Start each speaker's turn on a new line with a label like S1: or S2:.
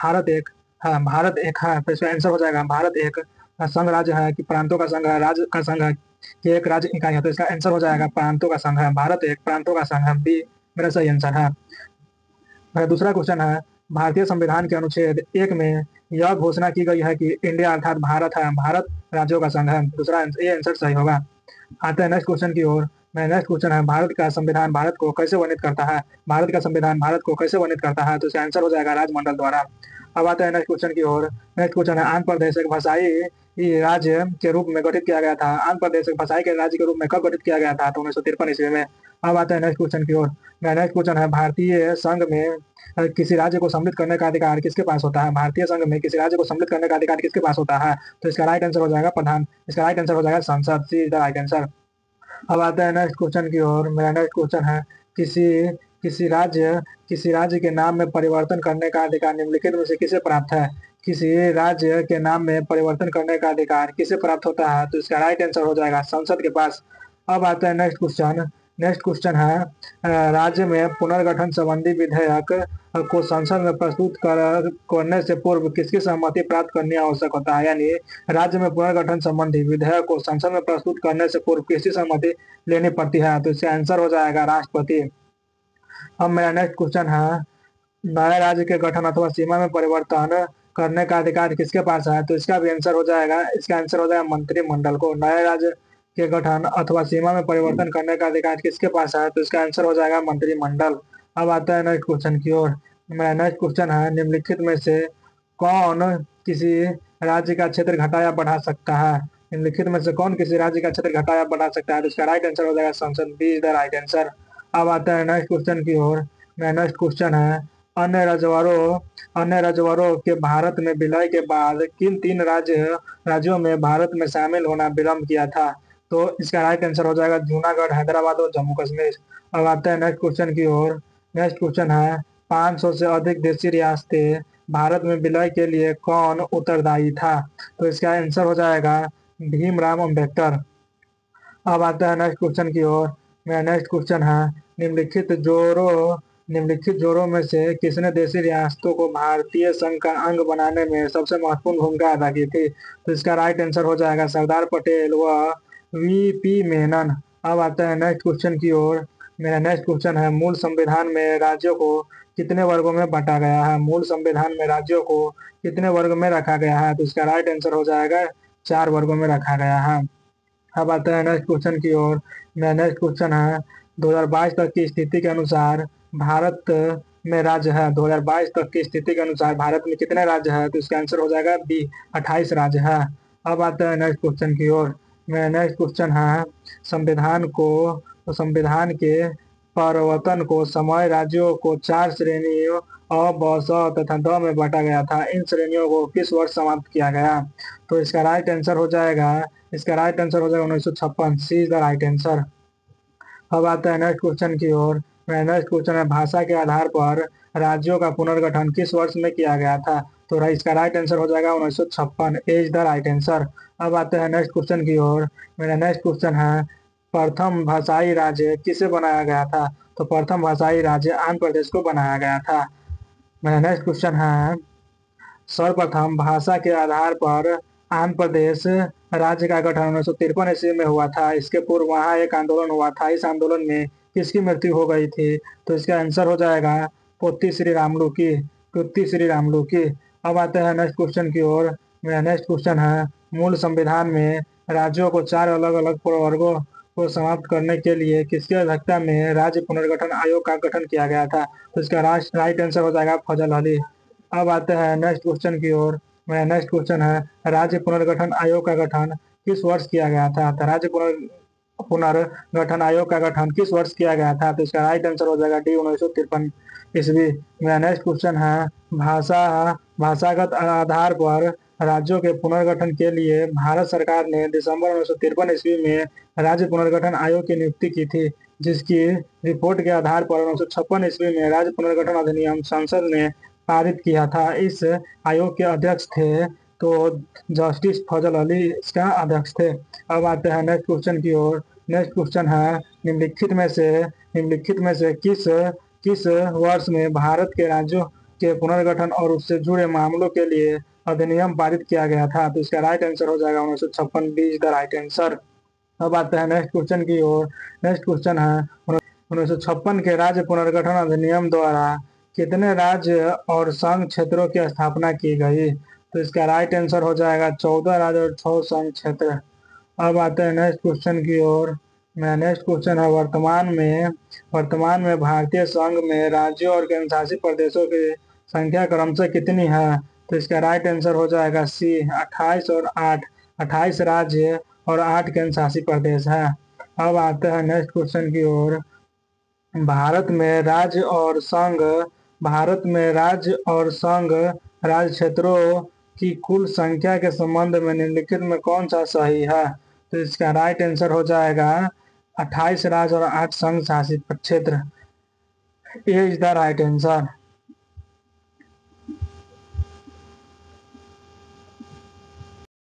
S1: भारत एक है, तो इसका आंसर हो जाएगा भारत एक संघ राज्य है कि प्रांतों का संघ है, राज्य का संघ है कि एक राज्य इकाई है, तो इसका आंसर हो जाएगा प्रांतों का संघ है। भारत एक प्रांतों का संघ है, बी मेरा सही आंसर है। मेरा दूसरा क्वेश्चन है, भारतीय संविधान के अनुच्छेद 1 में यह घोषणा की गई है कि इंडिया अर्थात भारत है, भारत राज्यों का संघ है। ये आंसर सही होगा। आते हैं नेक्स्ट क्वेश्चन की ओर। मेरा नेक्स्ट क्वेश्चन है, भारत का संविधान भारत को कैसे वर्णित करता है? भारत का संविधान भारत को कैसे वर्णित करता है? तो इसका आंसर हो जाएगा राजमंडल द्वारा। अब आते हैं नेक्स्ट क्वेश्चन की ओर। नेक्स्ट क्वेश्चन है, आंध्र प्रदेश एक भाषाई राज्य के रूप में गठित किया गया था। आंध्र प्रदेश एक भाषाई के राज्य के रूप में कब गठित किया गया था? तो 1953 ईस्वी में। अब आते हैं नेक्स्ट क्वेश्चन की ओर। मेरा नेक्स्ट क्वेश्चन है, भारतीय संघ में किसी राज्य को सम्मिलित करने का अधिकार किसके पास होता है? भारतीय संघ में किसी राज्य को सम्मिलित करने का अधिकार किसके पास होता है? तो इसका राइट आंसर हो जाएगा प्रधान। इसका राइट आंसर हो जाएगा संसद। सी इज द राइट आंसर। अब आते हैं नेक्स्ट क्वेश्चन की ओर। मेरा नेक्स्ट क्वेश्चन है, किसी किसी राज्य के नाम में परिवर्तन करने का अधिकार निम्नलिखित में से किसे प्राप्त है? किसी राज्य के नाम में परिवर्तन करने का अधिकार किसे प्राप्त होता है? तो इसका राइट आंसर हो जाएगा संसद के पास। अब आते हैं नेक्स्ट क्वेश्चन। नेक्स्ट क्वेश्चन है, राज्य में पुनर्गठन संबंधी विधेयक को संसद में करने से पूर्व किसकी सहमति प्राप्त करनी आवश्यक होता है? यानी राज्य में पुनर्गठन संबंधी विधेयक को संसद में प्रस्तुत करने से पूर्व किसकी सहमति लेनी पड़ती है? तो इसका आंसर हो जाएगा राष्ट्रपति। अब मेरा नेक्स्ट क्वेश्चन है, नए राज्य के गठन अथवा सीमा में परिवर्तन करने का अधिकार किसके पास है? तो इसका भी आंसर हो जाएगा, इसका आंसर हो जाएगा मंत्रिमंडल को। नए राज्य के गठन अथवा सीमा में परिवर्तन करने का अधिकार किसके पास है? तो इसका आंसर हो जाएगा मंत्रिमंडल। अब आता है नेक्स्ट क्वेश्चन की ओर। मेरा नेक्स्ट क्वेश्चन है, निम्नलिखित में से कौन किसी राज्य का क्षेत्र घटा या बढ़ा सकता है? निम्नलिखित में से कौन किसी राज्य का क्षेत्र घटा या बढ़ा सकता है? तो इसका राइट आंसर हो जाएगा संसद। B is the right answer. अब आता है नेक्स्ट क्वेश्चन की ओर। मेरा नेक्स्ट क्वेश्चन है, अन्य रजवाड़ों के भारत में विलय के बाद किन तीन राज्यों में भारत में शामिल होना विलम्ब किया था? तो इसका राइट आंसर हो जाएगा जूनागढ़, हैदराबाद और जम्मू कश्मीर। अब आते हैं नेक्स्ट क्वेश्चन की ओर। नेक्स्ट क्वेश्चन है, 500 से अधिक देशी रियासतें भारत में विलय के लिए कौन उत्तरदायी था? तो इसका आंसर हो जाएगा भीमराव अम्बेडकर। अब आता है नेक्स्ट क्वेश्चन की ओर। मेरा नेक्स्ट क्वेश्चन है, निम्नलिखित जोड़ों में से किसने देशी रियासतों को भारतीय संघ का अंग बनाने में सबसे महत्वपूर्ण भूमिका अदा की थी? तो इसका राइट आंसर हो जाएगा सरदार पटेल व वीपी मेनन। अब आता है नेक्स्ट क्वेश्चन की ओर। मेरा नेक्स्ट क्वेश्चन है, मूल संविधान में राज्यों को कितने वर्गों में बांटा गया है? मूल संविधान में राज्यों को कितने वर्ग में रखा गया है? तो इसका राइट आंसर हो जाएगा 4 वर्गों में रखा गया है। अब आते हैं नेक्स्ट क्वेश्चन की ओर। मेरा नेक्स्ट क्वेश्चन है, 2022 तक की स्थिति के अनुसार भारत में राज्य है। 2022 तक की स्थिति के अनुसार भारत में कितने राज्य है? तो इसका आंसर हो जाएगा बी, 28 राज्य है। अब आते हैं नेक्स्ट क्वेश्चन की ओर। मेरा नेक्स्ट क्वेश्चन है, संविधान के प्रवर्तन को समय राज्यों को 4 श्रेणियों अ, ब, स तथा द में बांटा गया था। इन श्रेणियों को किस वर्ष समाप्त किया गया? तो इसका राइट आंसर हो जाएगा, 1956। सी इज द राइट आंसर। अब आता है नेक्स्ट क्वेश्चन की ओर। मेरा नेक्स्ट क्वेश्चन है, भाषा के आधार पर राज्यों का पुनर्गठन किस वर्ष में किया गया था? तो इसका राइट आंसर हो जाएगा 1956। ए इज द राइट आंसर। अब आते हैं नेक्स्ट क्वेश्चन की ओर। मेरा नेक्स्ट क्वेश्चन है, प्रथम भाषाई राज्य किसे बनाया गया था? तो प्रथम भाषाई राज्य आंध्र प्रदेश को बनाया गया था। मेरा नेक्स्ट क्वेश्चन है, सर्वप्रथम भाषा के आधार पर आंध्र प्रदेश राज्य का गठन 1953 ईस्वी में हुआ था। इसके पूर्व वहाँ एक आंदोलन हुआ था। इस आंदोलन में किसकी मृत्यु हो गई थी? तो इसका आंसर हो जाएगा पोती श्री रामलू की, पुत्ती श्री रामलू की। अब आते हैं नेक्स्ट क्वेश्चन की ओर। मेरा नेक्स्ट क्वेश्चन है, मूल संविधान में राज्यों को 4 अलग अलग प्रवर्गों को समाप्त करने के लिए किसकी अध्यक्षता में राज्य पुनर्गठन आयोग का गठन किया गया था? तो इसका राइट आंसर हो जाएगा फजल अली। अब आते हैं नेक्स्ट क्वेश्चन की ओर। मेरा नेक्स्ट क्वेश्चन है, राज्य पुनर्गठन आयोग का गठन किस वर्ष किया गया था? तो राज्य पुनर्गठन आयोग का गठन किस वर्ष किया गया था? तो इसका राइट आंसर हो जाएगा डी, 1953 ईस्वी। मेरा नेक्स्ट क्वेश्चन है, भाषागत आधार पर राज्यों के पुनर्गठन के लिए भारत सरकार ने दिसंबर 1953 ईस्वी में राज्य पुनर्गठन आयोग की नियुक्ति की थी, जिसकी रिपोर्ट के आधार पर 1956 ईस्वी में राज्य पुनर्गठन अधिनियम संसद ने पारित किया था। इस आयोग के अध्यक्ष थे तो जस्टिस फजल अली इसका अध्यक्ष थे। अब आते हैं नेक्स्ट क्वेश्चन की ओर। नेक्स्ट क्वेश्चन है, निम्नलिखित में से किस किस वर्ष में के पुनर्गठन और उससे जुड़े मामलों के लिए अधिनियम पारित किया गया था। तो इसका राइट आंसर हो जाएगा 1956, B is the right answer. अब आते हैं नेक्स्ट क्वेश्चन की ओर। नेक्स्ट क्वेश्चन है 1956 के राज्य पुनर्गठन अधिनियम द्वारा कितने राज्य और संघ क्षेत्रों की स्थापना की गई? तो इसका राइट आंसर हो जाएगा 14 राज्य और 6 संघ क्षेत्र। अब आते हैं नेक्स्ट क्वेश्चन की ओर। मेरा नेक्स्ट क्वेश्चन है वर्तमान में भारतीय संघ में राज्यों और केंद्र शासित प्रदेशों की संख्या क्रमशः कितनी है? तो इसका राइट आंसर हो जाएगा सी 28 और 8। 28 राज्य और 8 केंद्र शासित प्रदेश है। अब आते हैं नेक्स्ट क्वेश्चन की ओर। भारत में राज्य और संघ राज्य क्षेत्रों की कुल संख्या के संबंध में निम्नलिखित में कौन सा सही है? तो इसका राइट आंसर हो जाएगा 28 राज्य और 8 संघ शासित क्षेत्र। ए इज द राइट आंसर।